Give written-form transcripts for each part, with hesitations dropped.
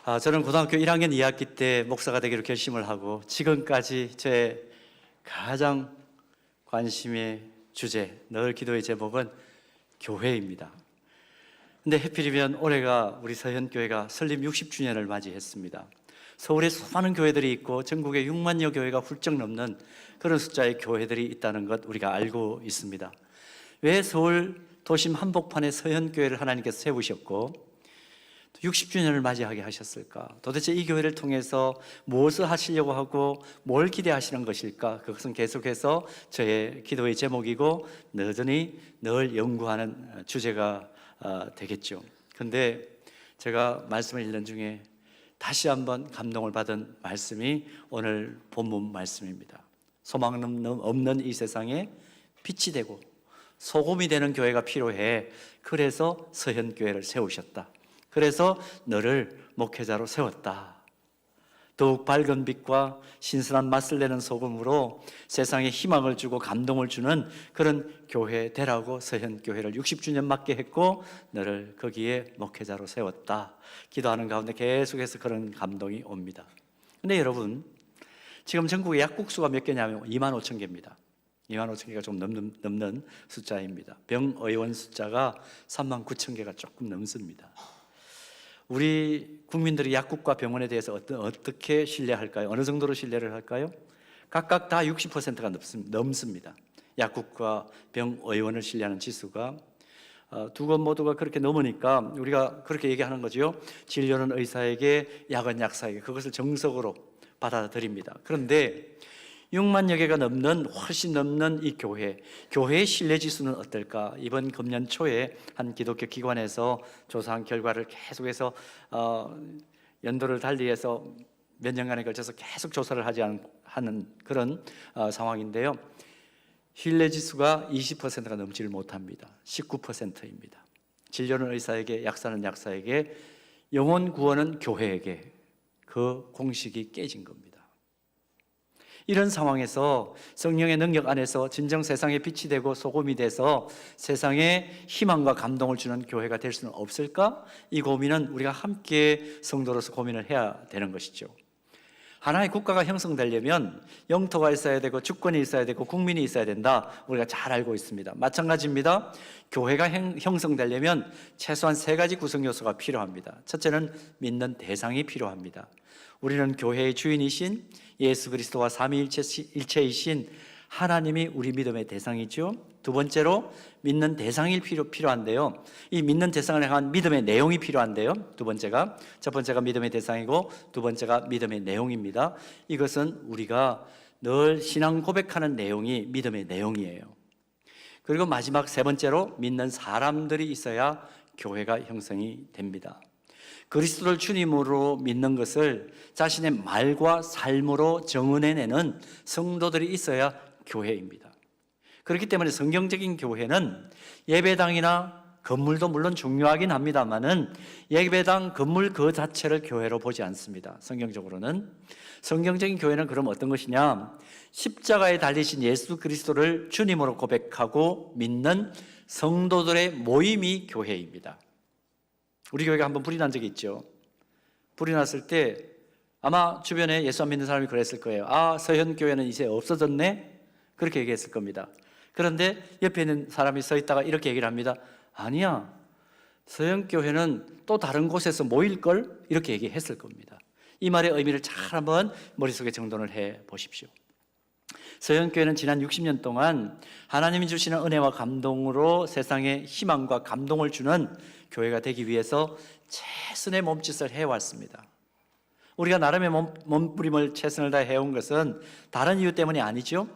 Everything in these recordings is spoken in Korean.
저는 고등학교 1학년 2학기 때 목사가 되기로 결심을 하고 지금까지 제 가장 관심의 주제, 늘 기도의 제목은 교회입니다. 근데 해필이면 올해가 우리 서현교회가 설립 60주년을 맞이했습니다. 서울에 수많은 교회들이 있고 전국에 6만여 교회가 훌쩍 넘는 그런 숫자의 교회들이 있다는 것 우리가 알고 있습니다. 왜 서울 도심 한복판에 서현교회를 하나님께서 세우셨고 60주년을 맞이하게 하셨을까? 도대체 이 교회를 통해서 무엇을 하시려고 하고 뭘 기대하시는 것일까? 그것은 계속해서 저의 기도의 제목이고 여전히 늘 연구하는 주제가 되겠죠. 그런데 제가 말씀을 읽는 중에 다시 한번 감동을 받은 말씀이 오늘 본문 말씀입니다. 소망 없는 이 세상에 빛이 되고 소금이 되는 교회가 필요해. 그래서 서현교회를 세우셨다. 그래서 너를 목회자로 세웠다. 더욱 밝은 빛과 신선한 맛을 내는 소금으로 세상에 희망을 주고 감동을 주는 그런 교회 되라고 서현교회를 60주년 맞게 했고 너를 거기에 목회자로 세웠다. 기도하는 가운데 계속해서 그런 감동이 옵니다. 근데 여러분, 지금 전국에 약국수가 몇 개냐면 25,000개입니다. 25,000개가 좀 넘는 숫자입니다. 병의원 숫자가 39,000개가 조금 넘습니다. 우리 국민들이 약국과 병원에 대해서 어떻게 신뢰할까요? 어느 정도로 신뢰를 할까요? 각각 다 60%가 넘습니다. 약국과 병의원을 신뢰하는 지수가 두 곳 모두가 그렇게 넘으니까 우리가 그렇게 얘기하는 거죠. 진료는 의사에게, 약은 약사에게. 그것을 정석으로 받아들입니다. 그런데 6만여 개가 훨씬 넘는 이 교회의 신뢰 지수는 어떨까? 이번 금년 초에 한 기독교 기관에서 조사한 결과를 계속해서 연도를 달리해서 몇 년간에 걸쳐서 계속 조사를 하는 그런 상황인데요. 신뢰 지수가 20%가 넘지를 못합니다. 19%입니다. 진료는 의사에게, 약사는 약사에게, 영혼 구원은 교회에게. 그 공식이 깨진 겁니다. 이런 상황에서 성령의 능력 안에서 진정 세상에 빛이 되고 소금이 돼서 세상에 희망과 감동을 주는 교회가 될 수는 없을까? 이 고민은 우리가 함께 성도로서 고민을 해야 되는 것이죠. 하나의 국가가 형성되려면 영토가 있어야 되고 주권이 있어야 되고 국민이 있어야 된다. 우리가 잘 알고 있습니다. 마찬가지입니다. 교회가 형성되려면 최소한 3가지 구성 요소가 필요합니다. 첫째는 믿는 대상이 필요합니다. 우리는 교회의 주인이신 예수 그리스도와 삼위일체이신 하나님이 우리 믿음의 대상이죠. 두 번째로 믿는 대상이 필요한데요. 이 믿는 대상을 향한 믿음의 내용이 필요한데요. 첫 번째가 믿음의 대상이고 두 번째가 믿음의 내용입니다. 이것은 우리가 늘 신앙 고백하는 내용이 믿음의 내용이에요. 그리고 마지막 세 번째로 믿는 사람들이 있어야 교회가 형성이 됩니다. 그리스도를 주님으로 믿는 것을 자신의 말과 삶으로 정언해내는 성도들이 있어야 교회입니다. 그렇기 때문에 성경적인 교회는 예배당이나 건물도 물론 중요하긴 합니다만은 예배당, 건물 그 자체를 교회로 보지 않습니다. 성경적으로는. 성경적인 교회는 그럼 어떤 것이냐? 십자가에 달리신 예수 그리스도를 주님으로 고백하고 믿는 성도들의 모임이 교회입니다. 우리 교회가 한번 불이 난 적이 있죠. 불이 났을 때 아마 주변에 예수 안 믿는 사람이 그랬을 거예요. 서현교회는 이제 없어졌네? 그렇게 얘기했을 겁니다. 그런데 옆에 있는 사람이 서 있다가 이렇게 얘기를 합니다. 아니야, 서현교회는 또 다른 곳에서 모일걸? 이렇게 얘기했을 겁니다. 이 말의 의미를 잘 한번 머릿속에 정돈을 해 보십시오. 서현교회는 지난 60년 동안 하나님이 주시는 은혜와 감동으로 세상에 희망과 감동을 주는 교회가 되기 위해서 최선의 몸짓을 해왔습니다. 우리가 나름의 몸부림을 최선을 다해 해온 것은 다른 이유 때문이 아니죠.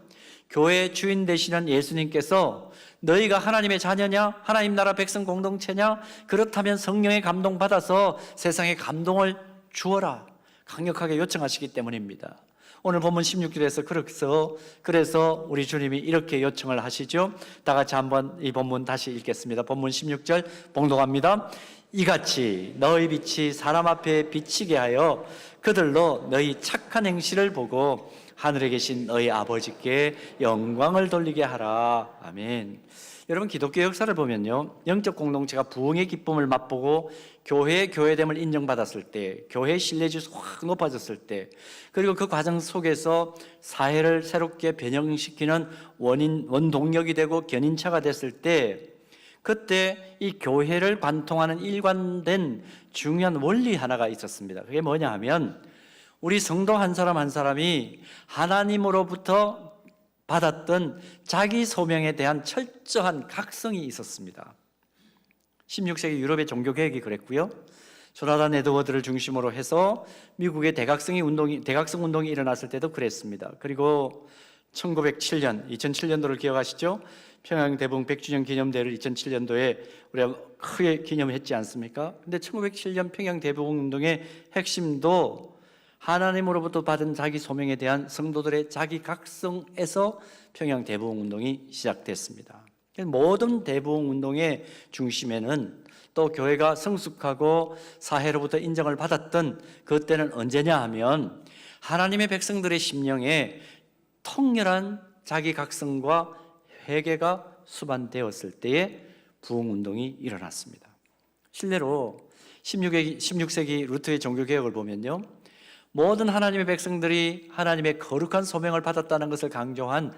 교회의 주인 되시는 예수님께서 너희가 하나님의 자녀냐? 하나님 나라 백성 공동체냐? 그렇다면 성령의 감동 받아서 세상에 감동을 주어라. 강력하게 요청하시기 때문입니다. 오늘 본문 16절에서 그래서 우리 주님이 이렇게 요청을 하시죠. 다 같이 한번 이 본문 다시 읽겠습니다. 본문 16절 봉독합니다. 이같이 너희 빛이 사람 앞에 비치게 하여 그들로 너희 착한 행실을 보고 하늘에 계신 너희 아버지께 영광을 돌리게 하라. 아멘. 여러분, 기독교 역사를 보면요, 영적 공동체가 부흥의 기쁨을 맛보고 교회의 교회됨을 인정받았을 때, 교회의 신뢰지수 확 높아졌을 때, 그리고 그 과정 속에서 사회를 새롭게 변형시키는 원동력이 되고 견인차가 됐을 때, 그때 이 교회를 관통하는 일관된 중요한 원리 하나가 있었습니다. 그게 뭐냐 하면, 우리 성도 한 사람 한 사람이 하나님으로부터 받았던 자기 소명에 대한 철저한 각성이 있었습니다. 16세기 유럽의 종교개혁이 그랬고요, 조나단 에드워드를 중심으로 해서 미국의 대각성 운동이 일어났을 때도 그랬습니다. 그리고 1907년, 2007년도를 기억하시죠? 평양 대붕 100주년 기념대회를 2007년도에 우리가 크게 기념했지 않습니까? 근데 1907년 평양 대붕 운동의 핵심도 하나님으로부터 받은 자기 소명에 대한 성도들의 자기 각성에서 평양 대부흥 운동이 시작됐습니다. 모든 대부흥 운동의 중심에는 또 교회가 성숙하고 사회로부터 인정을 받았던 그때는 언제냐 하면, 하나님의 백성들의 심령에 통렬한 자기 각성과 회개가 수반되었을 때에 부흥 운동이 일어났습니다. 실례로 16세기 루터의 종교개혁을 보면요, 모든 하나님의 백성들이 하나님의 거룩한 소명을 받았다는 것을 강조한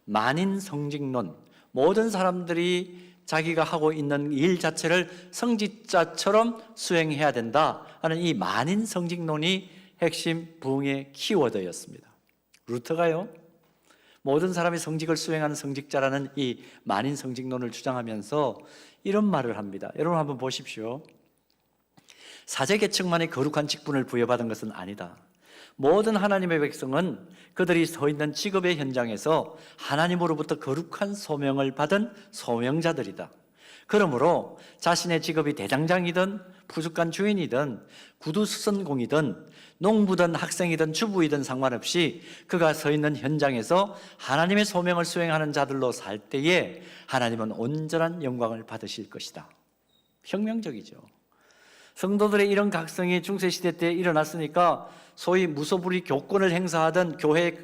만인성직론, 모든 사람들이 자기가 하고 있는 일 자체를 성직자처럼 수행해야 된다 하는 이 만인성직론이 핵심 부흥의 키워드였습니다. 루터가요, 모든 사람이 성직을 수행하는 성직자라는 이 만인성직론을 주장하면서 이런 말을 합니다. 여러분 한번 보십시오. 사제계층만의 거룩한 직분을 부여받은 것은 아니다. 모든 하나님의 백성은 그들이 서 있는 직업의 현장에서 하나님으로부터 거룩한 소명을 받은 소명자들이다. 그러므로 자신의 직업이 대장장이든 부족한 주인이든 구두수선공이든 농부든 학생이든 주부이든 상관없이 그가 서 있는 현장에서 하나님의 소명을 수행하는 자들로 살 때에 하나님은 온전한 영광을 받으실 것이다. 혁명적이죠. 성도들의 이런 각성이 중세시대 때 일어났으니까 소위 무소불위 교권을 행사하던 교회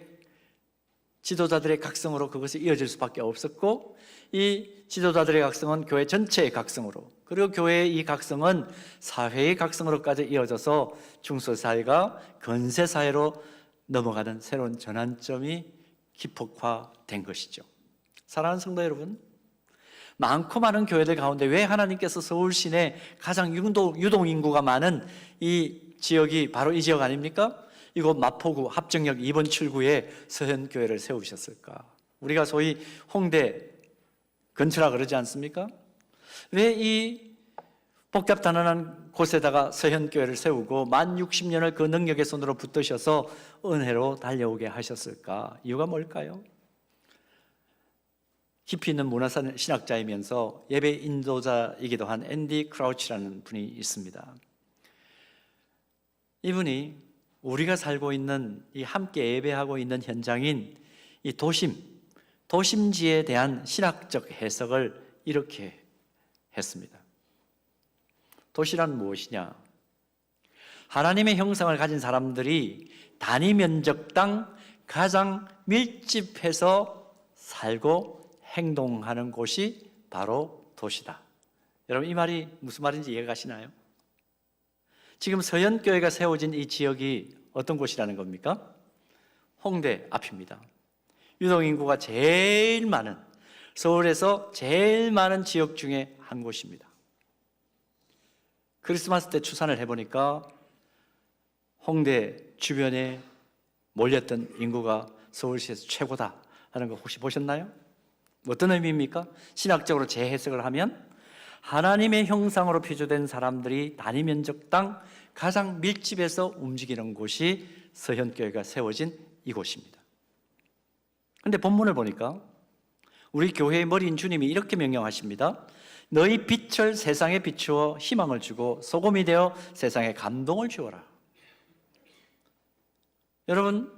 지도자들의 각성으로 그것이 이어질 수밖에 없었고, 이 지도자들의 각성은 교회 전체의 각성으로, 그리고 교회의 이 각성은 사회의 각성으로까지 이어져서 중소사회가 근세사회로 넘어가는 새로운 전환점이 기폭화된 것이죠. 사랑하는 성도 여러분, 많고 많은 교회들 가운데 왜 하나님께서 서울 시내 가장 유동 인구가 많은 이 지역이 바로 이 지역 아닙니까? 이곳 마포구 합정역 2번 출구에 서현교회를 세우셨을까? 우리가 소위 홍대 근처라 그러지 않습니까? 왜 이 복잡단단한 곳에다가 서현교회를 세우고 만 60년을 그 능력의 손으로 붙드셔서 은혜로 달려오게 하셨을까? 이유가 뭘까요? 깊이 있는 문화신학자이면서 예배 인도자이기도 한 앤디 크라우치라는 분이 있습니다. 이분이 우리가 살고 있는 이 함께 예배하고 있는 현장인 이 도심지에 대한 신학적 해석을 이렇게 했습니다. 도시란 무엇이냐? 하나님의 형상을 가진 사람들이 단위 면적당 가장 밀집해서 살고 행동하는 곳이 바로 도시다. 여러분, 이 말이 무슨 말인지 이해가 가시나요? 지금 서현교회가 세워진 이 지역이 어떤 곳이라는 겁니까? 홍대 앞입니다. 유동인구가 제일 많은, 서울에서 제일 많은 지역 중에 한 곳입니다. 크리스마스 때 추산을 해보니까 홍대 주변에 몰렸던 인구가 서울시에서 최고다 하는 거 혹시 보셨나요? 어떤 의미입니까? 신학적으로 재해석을 하면 하나님의 형상으로 피조된 사람들이 단위 면적당 가장 밀집해서 움직이는 곳이 서현교회가 세워진 이곳입니다. 그런데 본문을 보니까 우리 교회의 머리인 주님이 이렇게 명령하십니다. 너희 빛을 세상에 비추어 희망을 주고 소금이 되어 세상에 감동을 주어라. 여러분,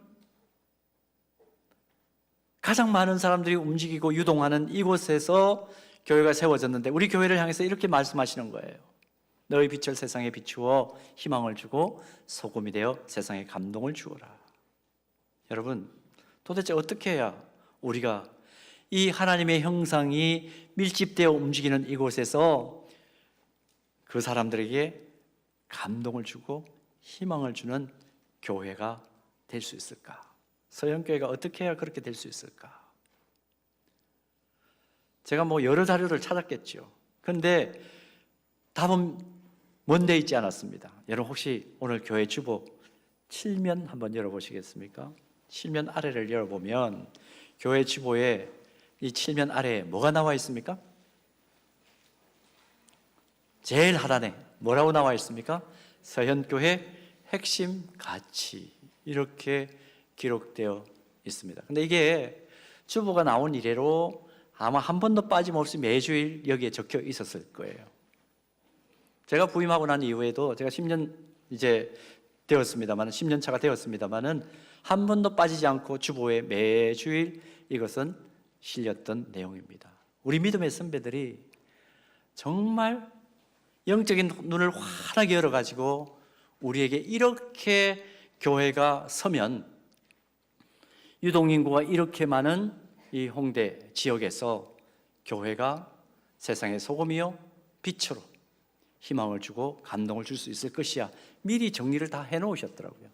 가장 많은 사람들이 움직이고 유동하는 이곳에서 교회가 세워졌는데 우리 교회를 향해서 이렇게 말씀하시는 거예요. 너희 빛을 세상에 비추어 희망을 주고 소금이 되어 세상에 감동을 주어라. 여러분, 도대체 어떻게 해야 우리가 이 하나님의 형상이 밀집되어 움직이는 이곳에서 그 사람들에게 감동을 주고 희망을 주는 교회가 될 수 있을까? 서영교회가 어떻게 해야 그렇게 될 수 있을까? 제가 여러 자료를 찾았겠죠. 그런데 답은 먼데 있지 않았습니다. 여러분 혹시 오늘 교회 주보 7면 한번 열어보시겠습니까? 7면 아래를 열어보면 교회 주보에 이 7면 아래에 뭐가 나와 있습니까? 제일 하단에 뭐라고 나와 있습니까? 서현교회 핵심 가치 이렇게 기록되어 있습니다. 근데 이게 주보가 나온 이래로 아마 한 번도 빠짐없이 매주일 여기에 적혀 있었을 거예요. 제가 부임하고 난 이후에도 제가 10년 이제 되었습니다만 10년 차가 되었습니다만은 한 번도 빠지지 않고 주보에 매주일 이것은 실렸던 내용입니다. 우리 믿음의 선배들이 정말 영적인 눈을 환하게 열어가지고 우리에게 이렇게 교회가 서면 유동인구가 이렇게 많은 이 홍대 지역에서 교회가 세상의 소금이요 빛으로 희망을 주고 감동을 줄 수 있을 것이야. 미리 정리를 다 해놓으셨더라고요.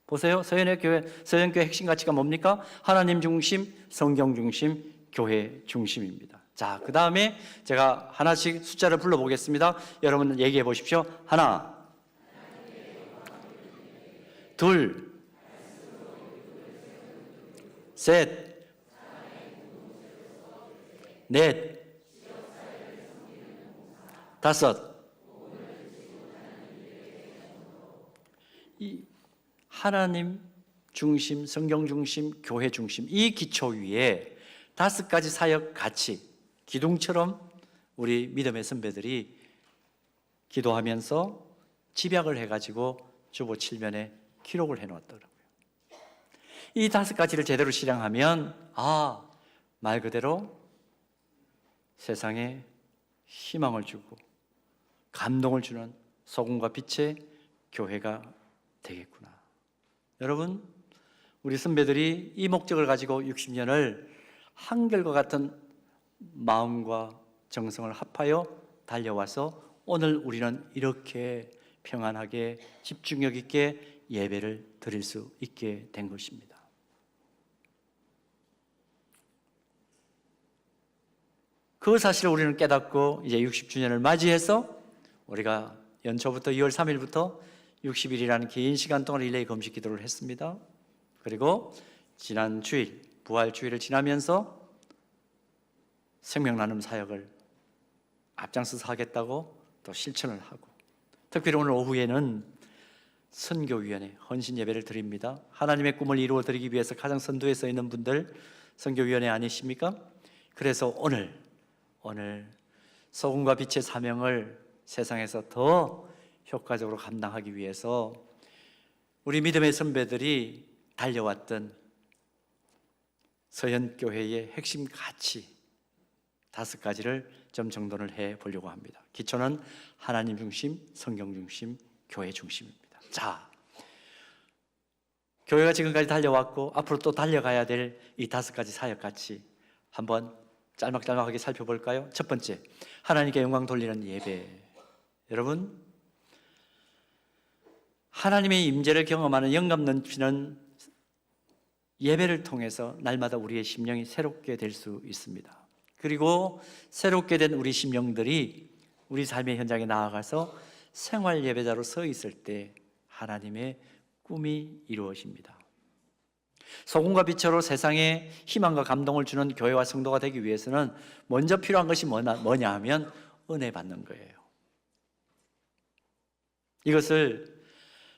보세요. 서현교회 핵심 가치가 뭡니까? 하나님 중심, 성경 중심, 교회 중심입니다. 자, 그 다음에 제가 하나씩 숫자를 불러보겠습니다. 여러분 얘기해 보십시오. 하나, 둘, 셋, 넷, 다섯. 이 하나님 중심, 성경 중심, 교회 중심 이 기초 위에 5가지 사역 가치, 기둥처럼 우리 믿음의 선배들이 기도하면서 집약을 해가지고 주보 7면에 기록을 해놓았더라고요. 이 5가지를 제대로 실행하면 말 그대로 세상에 희망을 주고 감동을 주는 소금과 빛의 교회가 되겠구나. 여러분, 우리 선배들이 이 목적을 가지고 60년을 한결과 같은 마음과 정성을 합하여 달려와서 오늘 우리는 이렇게 평안하게 집중력 있게 예배를 드릴 수 있게 된 것입니다. 그 사실을 우리는 깨닫고 이제 60주년을 맞이해서 우리가 연초부터 2월 3일부터 60일이라는 긴 시간 동안 릴레이 금식 기도를 했습니다. 그리고 지난 주일, 부활 주일을 지나면서 생명 나눔 사역을 앞장서서 하겠다고 또 실천을 하고, 특별히 오늘 오후에는 선교위원회 헌신 예배를 드립니다. 하나님의 꿈을 이루어 드리기 위해서 가장 선두에 서 있는 분들 선교위원회 아니십니까? 그래서 오늘 소금과 빛의 사명을 세상에서 더 효과적으로 감당하기 위해서 우리 믿음의 선배들이 달려왔던 서현교회의 핵심 가치 5가지를 좀 정돈을 해 보려고 합니다. 기초는 하나님 중심, 성경 중심, 교회 중심입니다. 자, 교회가 지금까지 달려왔고 앞으로 또 달려가야 될 이 5가지 사역 가치 한번 짤막짤막하게 살펴볼까요? 첫 번째, 하나님께 영광 돌리는 예배. 여러분, 하나님의 임재를 경험하는 영감 넘치는 예배를 통해서 날마다 우리의 심령이 새롭게 될 수 있습니다. 그리고 새롭게 된 우리 심령들이 우리 삶의 현장에 나아가서 생활 예배자로 서 있을 때 하나님의 꿈이 이루어집니다. 소금과 빛으로 세상에 희망과 감동을 주는 교회와 성도가 되기 위해서는 먼저 필요한 것이 뭐냐 하면 은혜 받는 거예요. 이것을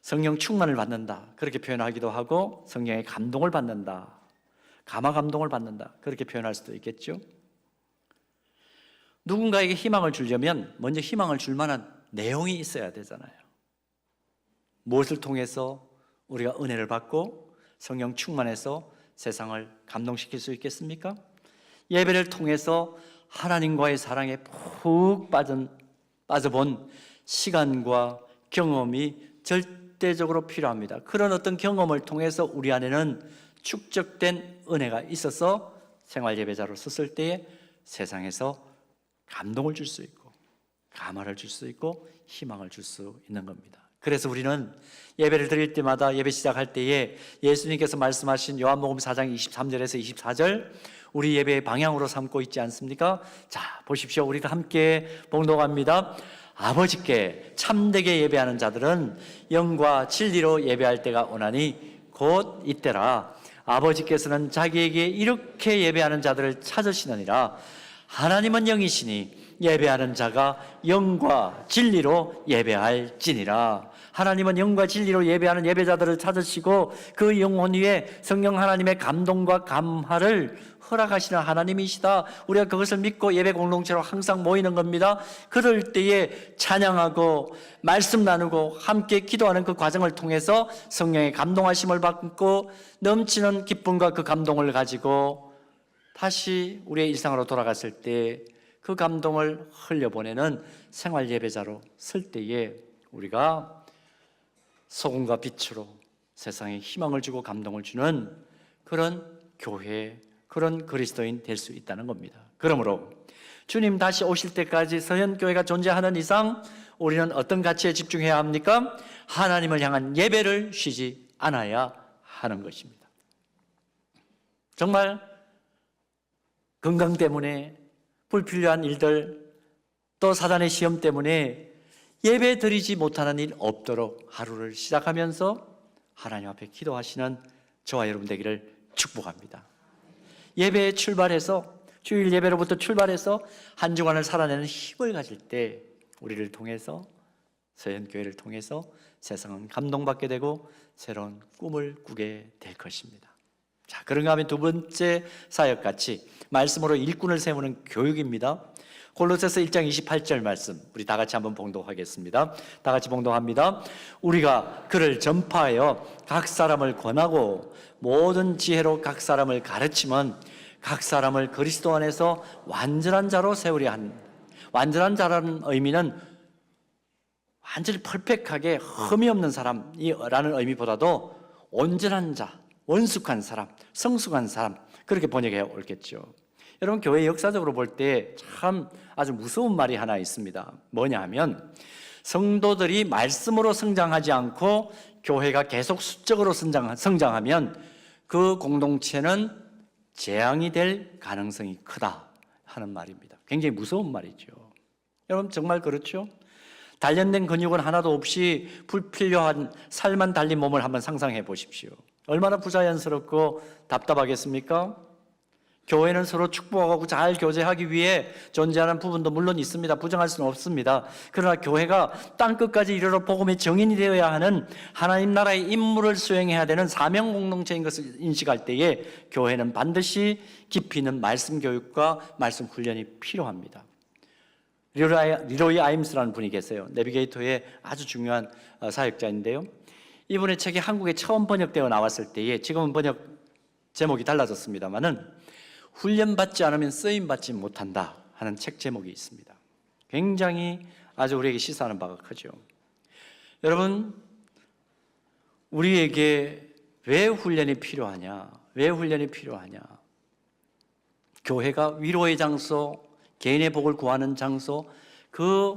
성령 충만을 받는다 그렇게 표현하기도 하고, 성령의 감동을 받는다, 감화 감동을 받는다 그렇게 표현할 수도 있겠죠. 누군가에게 희망을 주려면 먼저 희망을 줄 만한 내용이 있어야 되잖아요. 무엇을 통해서 우리가 은혜를 받고 성령 충만해서 세상을 감동시킬 수 있겠습니까? 예배를 통해서 하나님과의 사랑에 푹 빠져본 시간과 경험이 절대적으로 필요합니다. 그런 어떤 경험을 통해서 우리 안에는 축적된 은혜가 있어서 생활 예배자로 섰을 때에 세상에서 감동을 줄 수 있고 감화를 줄 수 있고 희망을 줄 수 있는 겁니다. 그래서 우리는 예배를 드릴 때마다 예배 시작할 때에 예수님께서 말씀하신 요한복음 4장 23절에서 24절 우리 예배의 방향으로 삼고 있지 않습니까? 자, 보십시오. 우리가 함께 봉독합니다. 아버지께 참되게 예배하는 자들은 영과 진리로 예배할 때가 오나니 곧 이때라. 아버지께서는 자기에게 이렇게 예배하는 자들을 찾으시느니라. 하나님은 영이시니 예배하는 자가 영과 진리로 예배할지니라. 하나님은 영과 진리로 예배하는 예배자들을 찾으시고 그 영혼 위에 성령 하나님의 감동과 감화를 허락하시는 하나님이시다. 우리가 그것을 믿고 예배 공동체로 항상 모이는 겁니다. 그럴 때에 찬양하고 말씀 나누고 함께 기도하는 그 과정을 통해서 성령의 감동하심을 받고 넘치는 기쁨과 그 감동을 가지고 다시 우리의 일상으로 돌아갔을 때 그 감동을 흘려보내는 생활 예배자로 설 때에 우리가 소금과 빛으로 세상에 희망을 주고 감동을 주는 그런 교회, 그런 그리스도인 될 수 있다는 겁니다. 그러므로 주님 다시 오실 때까지 서현교회가 존재하는 이상 우리는 어떤 가치에 집중해야 합니까? 하나님을 향한 예배를 쉬지 않아야 하는 것입니다. 정말 건강 때문에 불필요한 일들 또 사단의 시험 때문에 예배 드리지 못하는 일 없도록 하루를 시작하면서 하나님 앞에 기도하시는 저와 여러분 되기를 축복합니다. 예배에 출발해서 주일 예배로부터 출발해서 한 주간을 살아내는 힘을 가질 때 우리를 통해서 서현교회를 통해서 세상은 감동받게 되고 새로운 꿈을 꾸게 될 것입니다. 자, 그런가 하면 두 번째 사역같이 말씀으로 일꾼을 세우는 교육입니다. 골로새서 1장 28절 말씀 우리 다 같이 한번 봉독하겠습니다. 다 같이 봉독합니다. 우리가 그를 전파하여 각 사람을 권하고 모든 지혜로 각 사람을 가르치면 각 사람을 그리스도 안에서 완전한 자로 세우려 한 완전한 자라는 의미는 완전히 퍼펙트하게 흠이 없는 사람이라는 의미보다도 온전한 자, 원숙한 사람, 성숙한 사람 그렇게 번역해 옳겠죠. 여러분 교회 역사적으로 볼 때 참 아주 무서운 말이 하나 있습니다. 뭐냐 하면 성도들이 말씀으로 성장하지 않고 교회가 계속 수적으로 성장하면 그 공동체는 재앙이 될 가능성이 크다 하는 말입니다. 굉장히 무서운 말이죠. 여러분 정말 그렇죠? 단련된 근육은 하나도 없이 불필요한 살만 달린 몸을 한번 상상해 보십시오. 얼마나 부자연스럽고 답답하겠습니까? 교회는 서로 축복하고 잘 교제하기 위해 존재하는 부분도 물론 있습니다. 부정할 수는 없습니다. 그러나 교회가 땅끝까지 이르러 복음의 정인이 되어야 하는 하나님 나라의 임무를 수행해야 되는 사명 공동체인 것을 인식할 때에 교회는 반드시 깊이 있는 말씀 교육과 말씀 훈련이 필요합니다. 리로이 아임스라는 분이 계세요. 내비게이터의 아주 중요한 사역자인데요. 이분의 책이 한국에 처음 번역되어 나왔을 때에 지금은 번역 제목이 달라졌습니다만은 훈련받지 않으면 쓰임받지 못한다 하는 책 제목이 있습니다. 굉장히 아주 우리에게 시사하는 바가 크죠. 여러분 우리에게 왜 훈련이 필요하냐? 왜 훈련이 필요하냐? 교회가 위로의 장소, 개인의 복을 구하는 장소 그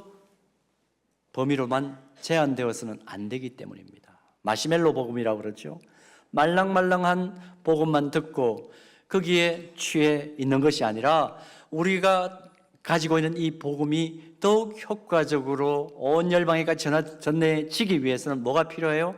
범위로만 제한되어서는 안 되기 때문입니다. 마시멜로 복음이라고 그러죠. 말랑말랑한 복음만 듣고 거기에 취해 있는 것이 아니라 우리가 가지고 있는 이 복음이 더욱 효과적으로 온 열방에까지 전해지기 위해서는 뭐가 필요해요?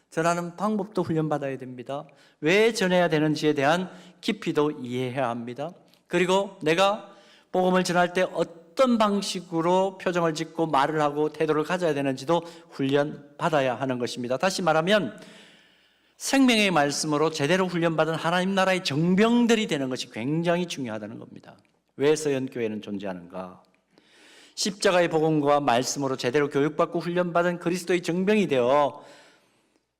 전하는 방법도 훈련받아야 됩니다. 왜 전해야 되는지에 대한 깊이도 이해해야 합니다. 그리고 내가 복음을 전할 때 어떤 방식으로 표정을 짓고 말을 하고 태도를 가져야 되는지도 훈련받아야 하는 것입니다. 다시 말하면 생명의 말씀으로 제대로 훈련받은 하나님 나라의 정병들이 되는 것이 굉장히 중요하다는 겁니다. 왜 서현교회는 존재하는가? 십자가의 복음과 말씀으로 제대로 교육받고 훈련받은 그리스도의 정병이 되어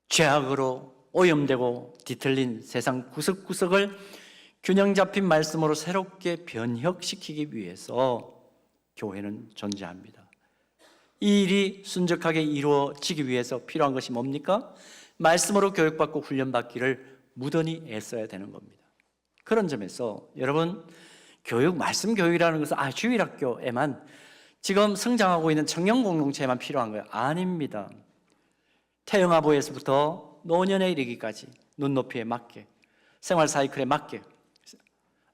죄악으로 오염되고 뒤틀린 세상 구석구석을 균형 잡힌 말씀으로 새롭게 변혁시키기 위해서 교회는 존재합니다. 이 일이 순적하게 이루어지기 위해서 필요한 것이 뭡니까? 말씀으로 교육받고 훈련받기를 무던히 애써야 되는 겁니다. 그런 점에서 여러분, 교육, 말씀 교육이라는 것은 주일학교에만 지금 성장하고 있는 청년 공동체에만 필요한 거예요. 아닙니다. 태영아부에서부터 노년에 이르기까지 눈높이에 맞게, 생활 사이클에 맞게,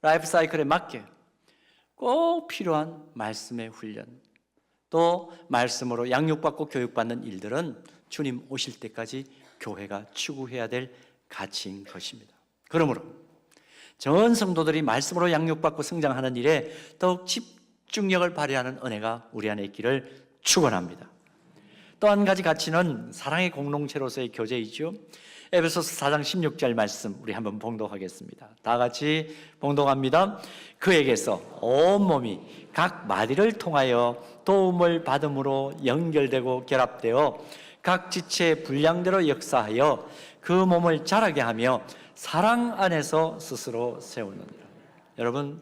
라이프 사이클에 맞게 꼭 필요한 말씀의 훈련, 또 말씀으로 양육받고 교육받는 일들은 주님 오실 때까지 교회가 추구해야 될 가치인 것입니다. 그러므로 전 성도들이 말씀으로 양육받고 성장하는 일에 더욱 집중력을 발휘하는 은혜가 우리 안에 있기를 축원합니다. 또 한 가지 가치는 사랑의 공동체로서의 교제이죠. 에베소서 4장 16절 말씀 우리 한번 봉독하겠습니다. 다 같이 봉독합니다. 그에게서 온몸이 각 마디를 통하여 도움을 받음으로 연결되고 결합되어 각 지체의 분량대로 역사하여 그 몸을 자라게 하며 사랑 안에서 스스로 세우느니라. 여러분,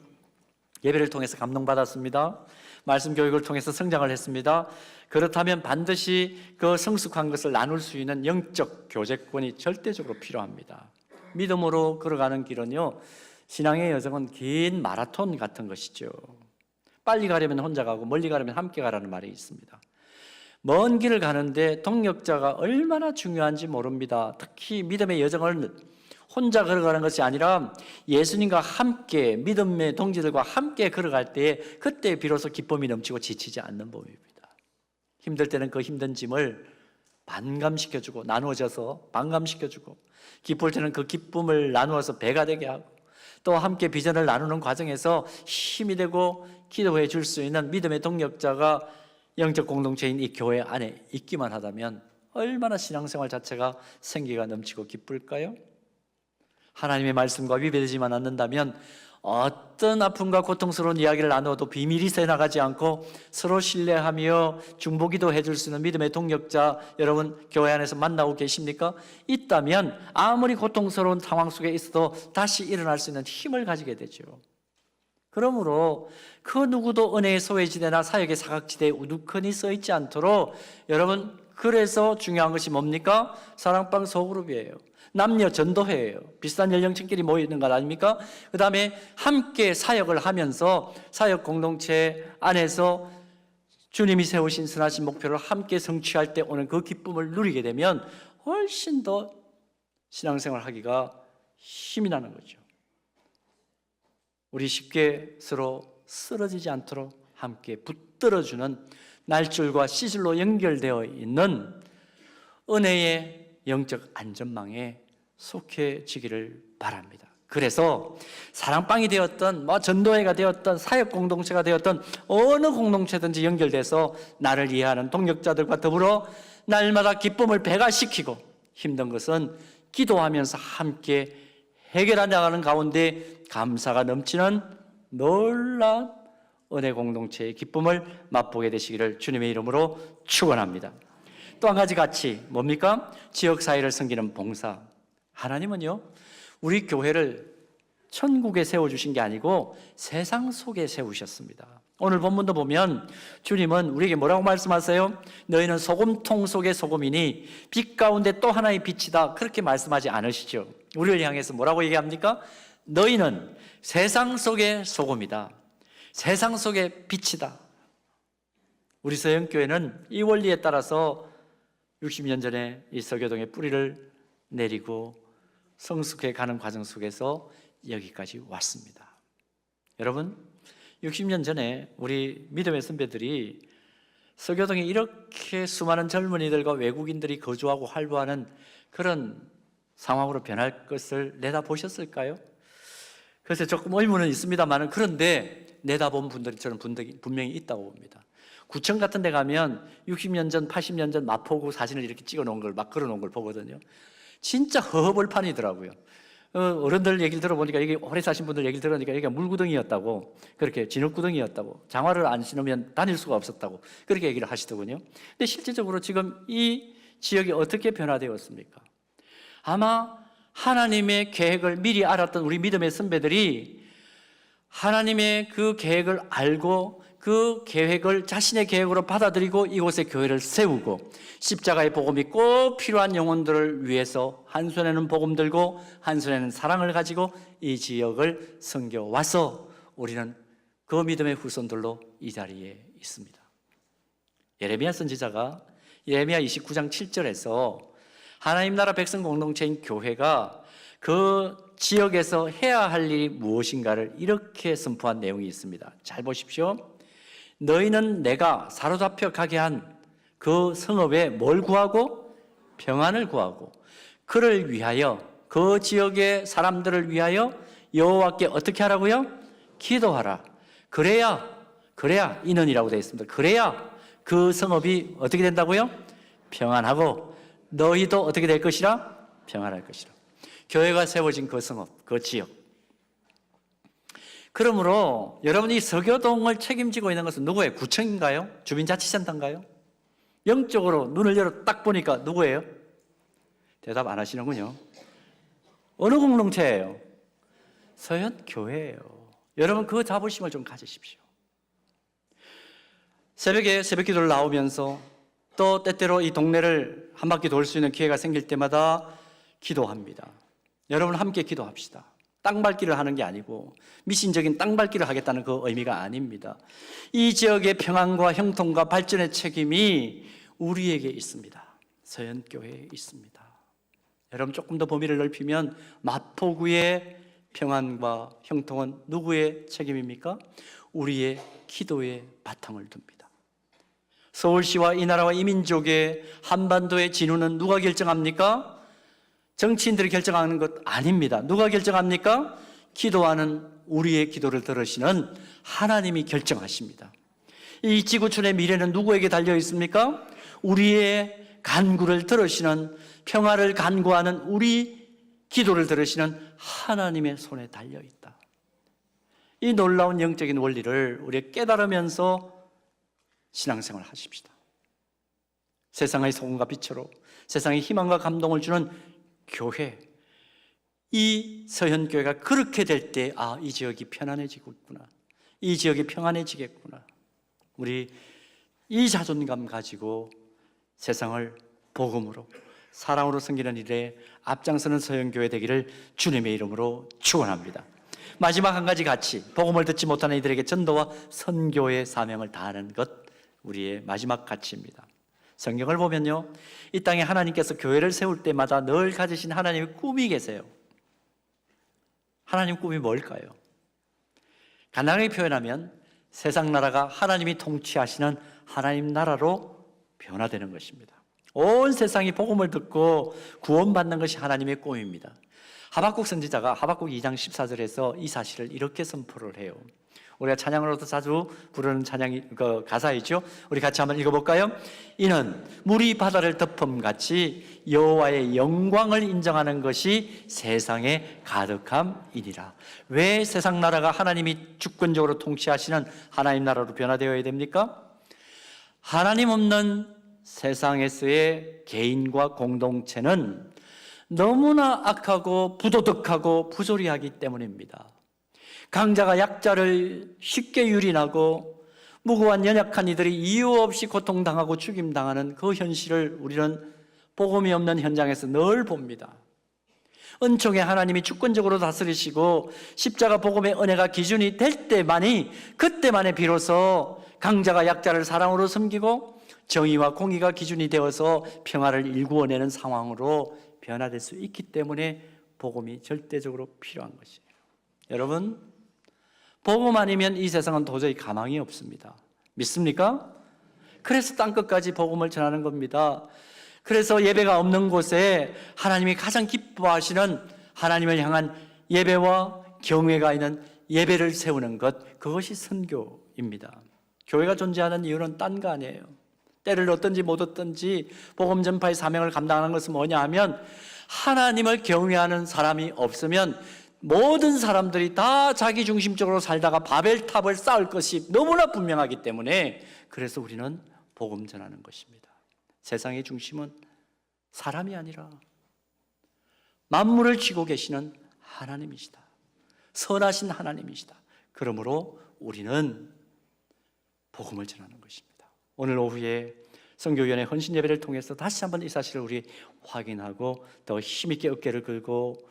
예배를 통해서 감동받았습니다. 말씀 교육을 통해서 성장을 했습니다. 그렇다면 반드시 그 성숙한 것을 나눌 수 있는 영적 교제권이 절대적으로 필요합니다. 믿음으로 걸어가는 길은요, 신앙의 여정은 긴 마라톤 같은 것이죠. 빨리 가려면 혼자 가고 멀리 가려면 함께 가라는 말이 있습니다. 먼 길을 가는데 동력자가 얼마나 중요한지 모릅니다. 특히 믿음의 여정을 혼자 걸어가는 것이 아니라 예수님과 함께, 믿음의 동지들과 함께 걸어갈 때에 그때 비로소 기쁨이 넘치고 지치지 않는 법입니다. 힘들 때는 그 힘든 짐을 반감시켜주고 나누어져서 반감시켜주고, 기쁠 때는 그 기쁨을 나누어서 배가 되게 하고, 또 함께 비전을 나누는 과정에서 힘이 되고 기도해 줄 수 있는 믿음의 동력자가 영적 공동체인 이 교회 안에 있기만 하다면 얼마나 신앙생활 자체가 생기가 넘치고 기쁠까요? 하나님의 말씀과 위배되지만 않는다면 어떤 아픔과 고통스러운 이야기를 나누어도 비밀이 새나가지 않고 서로 신뢰하며 중보기도 해줄 수 있는 믿음의 동력자 여러분 교회 안에서 만나고 계십니까? 있다면 아무리 고통스러운 상황 속에 있어도 다시 일어날 수 있는 힘을 가지게 되죠. 그러므로 그 누구도 은혜의 소외지대나 사역의 사각지대에 우두커니 서 있지 않도록 여러분, 그래서 중요한 것이 뭡니까? 사랑방 소그룹이에요. 남녀 전도회예요. 비슷한 연령층끼리 모이는 것 아닙니까? 그 다음에 함께 사역을 하면서 사역 공동체 안에서 주님이 세우신 선하신 목표를 함께 성취할 때 오는 그 기쁨을 누리게 되면 훨씬 더 신앙생활 하기가 힘이 나는 거죠. 우리 쉽게 서로 쓰러지지 않도록 함께 붙들어주는 날줄과 시줄로 연결되어 있는 은혜의 영적 안전망에 속해지기를 바랍니다. 그래서 사랑방이 되었던 전도회가 되었던 사역 공동체가 되었던 어느 공동체든지 연결돼서 나를 이해하는 동력자들과 더불어 날마다 기쁨을 배가시키고 힘든 것은 기도하면서 함께 해결해 나가는 가운데 감사가 넘치는 놀라운 은혜 공동체의 기쁨을 맛보게 되시기를 주님의 이름으로 축원합니다. 또 한 가지 가치 뭡니까? 지역사회를 섬기는 봉사. 하나님은요, 우리 교회를 천국에 세워주신 게 아니고 세상 속에 세우셨습니다. 오늘 본문도 보면 주님은 우리에게 뭐라고 말씀하세요? 너희는 소금통 속의 소금이니 빛 가운데 또 하나의 빛이다, 그렇게 말씀하지 않으시죠. 우리를 향해서 뭐라고 얘기합니까? 너희는 세상 속의 소금이다, 세상 속의 빛이다. 우리 서영교회는 이 원리에 따라서 60년 전에 이 서교동에 뿌리를 내리고 성숙해 가는 과정 속에서 여기까지 왔습니다. 여러분, 60년 전에 우리 믿음의 선배들이 서교동에 이렇게 수많은 젊은이들과 외국인들이 거주하고 활보하는 그런 상황으로 변할 것을 내다보셨을까요? 그래서 조금 의문은 있습니다만, 그런데 내다본 분들이 저는 분명히 있다고 봅니다. 구청 같은 데 가면 60년 전, 80년 전 마포구 사진을 이렇게 찍어 놓은 걸 막 걸어 놓은 걸 보거든요. 진짜 허허벌판이더라고요. 어른들 얘기를 들어보니까, 이게 오래 사신 분들 얘기를 들으니까 여기가 물구덩이였다고, 그렇게 진흙구덩이였다고, 장화를 안 신으면 다닐 수가 없었다고 그렇게 얘기를 하시더군요. 근데 실질적으로 지금 이 지역이 어떻게 변화되었습니까? 아마 하나님의 계획을 미리 알았던 우리 믿음의 선배들이 하나님의 그 계획을 알고 그 계획을 자신의 계획으로 받아들이고 이곳에 교회를 세우고 십자가의 복음이 꼭 필요한 영혼들을 위해서 한 손에는 복음 들고 한 손에는 사랑을 가지고 이 지역을 섬겨와서 우리는 그 믿음의 후손들로 이 자리에 있습니다. 예레미야 선지자가 예레미야 29장 7절에서 하나님 나라 백성 공동체인 교회가 그 지역에서 해야 할 일이 무엇인가를 이렇게 선포한 내용이 있습니다. 잘 보십시오. 너희는 내가 사로잡혀 가게 한 그 성읍에 뭘 구하고? 평안을 구하고 그를 위하여 그 지역의 사람들을 위하여 여호와께 어떻게 하라고요? 기도하라. 그래야 인원이라고 되어 있습니다. 그래야 그 성읍이 어떻게 된다고요? 평안하고 너희도 어떻게 될 것이라? 평안할 것이라. 교회가 세워진 그 성읍, 그 지역. 그러므로 여러분이 서교동을 책임지고 있는 것은 누구예요? 구청인가요? 주민자치센터인가요? 영적으로 눈을 열어 딱 보니까 누구예요? 대답 안 하시는군요. 어느 공동체예요? 서현교회예요. 여러분 그 자부심을 좀 가지십시오. 새벽에 새벽기도를 나오면서 또 때때로 이 동네를 한 바퀴 돌 수 있는 기회가 생길 때마다 기도합니다. 여러분 함께 기도합시다. 땅밟기를 하는 게 아니고 미신적인 땅밟기를 하겠다는 그 의미가 아닙니다. 이 지역의 평안과 형통과 발전의 책임이 우리에게 있습니다. 서현교회에 있습니다. 여러분 조금 더 범위를 넓히면 마포구의 평안과 형통은 누구의 책임입니까? 우리의 기도의 바탕을 둡니다. 서울시와 이 나라와 이 민족의 한반도의 진우는 누가 결정합니까? 정치인들이 결정하는 것 아닙니다. 누가 결정합니까? 기도하는 우리의 기도를 들으시는 하나님이 결정하십니다. 이 지구촌의 미래는 누구에게 달려 있습니까? 우리의 간구를 들으시는, 평화를 간구하는 우리 기도를 들으시는 하나님의 손에 달려 있다. 이 놀라운 영적인 원리를 우리가 깨달으면서 신앙생활 하십시다. 세상의 소금과 빛으로 세상의 희망과 감동을 주는 교회, 이 서현교회가 그렇게 될 때 이 지역이 편안해지겠구나, 이 지역이 평안해지겠구나, 우리 이 자존감 가지고 세상을 복음으로 사랑으로 섬기는 일에 앞장서는 서현교회 되기를 주님의 이름으로 축원합니다. 마지막 한 가지 가치, 복음을 듣지 못하는 이들에게 전도와 선교의 사명을 다하는 것, 우리의 마지막 가치입니다. 성경을 보면요, 이 땅에 하나님께서 교회를 세울 때마다 늘 가지신 하나님의 꿈이 계세요. 하나님 꿈이 뭘까요? 간단하게 표현하면 세상 나라가 하나님이 통치하시는 하나님 나라로 변화되는 것입니다. 온 세상이 복음을 듣고 구원받는 것이 하나님의 꿈입니다. 하박국 선지자가 하박국 2장 14절에서 이 사실을 이렇게 선포를 해요. 우리가 찬양으로도 자주 부르는 가사이죠. 우리 같이 한번 읽어볼까요? 이는 물이 바다를 덮음같이 여호와의 영광을 인정하는 것이 세상에 가득함이니라. 왜 세상 나라가 하나님이 주권적으로 통치하시는 하나님 나라로 변화되어야 됩니까? 하나님 없는 세상에서의 개인과 공동체는 너무나 악하고 부도덕하고 부조리하기 때문입니다. 강자가 약자를 쉽게 유린하고 무고한 연약한 이들이 이유 없이 고통당하고 죽임당하는 그 현실을 우리는 복음이 없는 현장에서 늘 봅니다. 은총의 하나님이 주권적으로 다스리시고 십자가 복음의 은혜가 기준이 될 때만이, 그때만에 비로소 강자가 약자를 사랑으로 섬기고 정의와 공의가 기준이 되어서 평화를 일구어내는 상황으로 변화될 수 있기 때문에 복음이 절대적으로 필요한 것이에요. 여러분, 복음 아니면 이 세상은 도저히 가망이 없습니다. 믿습니까? 그래서 땅끝까지 복음을 전하는 겁니다. 그래서 예배가 없는 곳에 하나님이 가장 기뻐하시는 하나님을 향한 예배와 경외가 있는 예배를 세우는 것, 그것이 선교입니다. 교회가 존재하는 이유는 딴 거 아니에요. 때를 얻든지 못 얻든지 복음 전파의 사명을 감당하는 것은 뭐냐 하면, 하나님을 경외하는 사람이 없으면 모든 사람들이 다 자기 중심적으로 살다가 바벨탑을 쌓을 것이 너무나 분명하기 때문에, 그래서 우리는 복음 전하는 것입니다. 세상의 중심은 사람이 아니라 만물을 쥐고 계시는 하나님이시다. 선하신 하나님이시다. 그러므로 우리는 복음을 전하는 것입니다. 오늘 오후에 선교위원회 헌신 예배를 통해서 다시 한번 이 사실을 우리 확인하고 더 힘있게 어깨를 걸고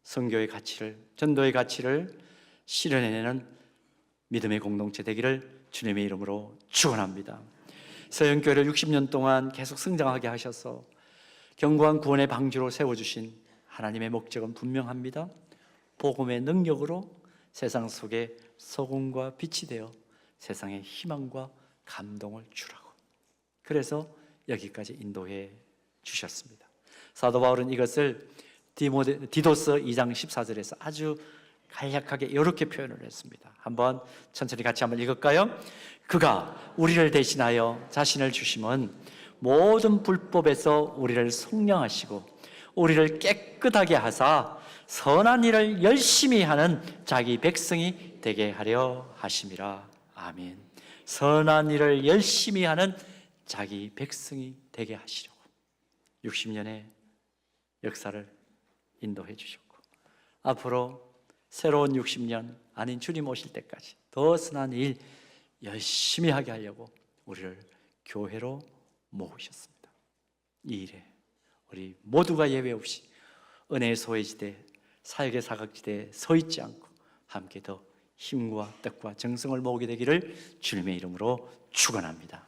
선교의 가치를, 전도의 가치를 실현해내는 믿음의 공동체 되기를 주님의 이름으로 축원합니다. 서영교회를 60년 동안 계속 성장하게 하셔서 견고한 구원의 방주로 세워주신 하나님의 목적은 분명합니다. 복음의 능력으로 세상 속에 소금과 빛이 되어 세상에 희망과 감동을 주라고, 그래서 여기까지 인도해 주셨습니다. 사도 바울은 이것을 디도스 2장 14절에서 아주 간략하게 이렇게 표현을 했습니다. 한번 천천히 같이 한번 읽을까요? 그가 우리를 대신하여 자신을 주심은 모든 불법에서 우리를 속량하시고 우리를 깨끗하게 하사 선한 일을 열심히 하는 자기 백성이 되게 하려 하심이라. 아멘. 선한 일을 열심히 하는 자기 백성이 되게 하시려고 60년의 역사를 인도해 주셨고, 앞으로 새로운 60년 아닌 주님 오실 때까지 더 선한 일 열심히 하게 하려고 우리를 교회로 모으셨습니다. 이 일에 우리 모두가 예외 없이 은혜의 소외지대, 사역의 사각지대에 서 있지 않고 함께 더 힘과 뜻과 정성을 모으게 되기를 주님의 이름으로 축원합니다.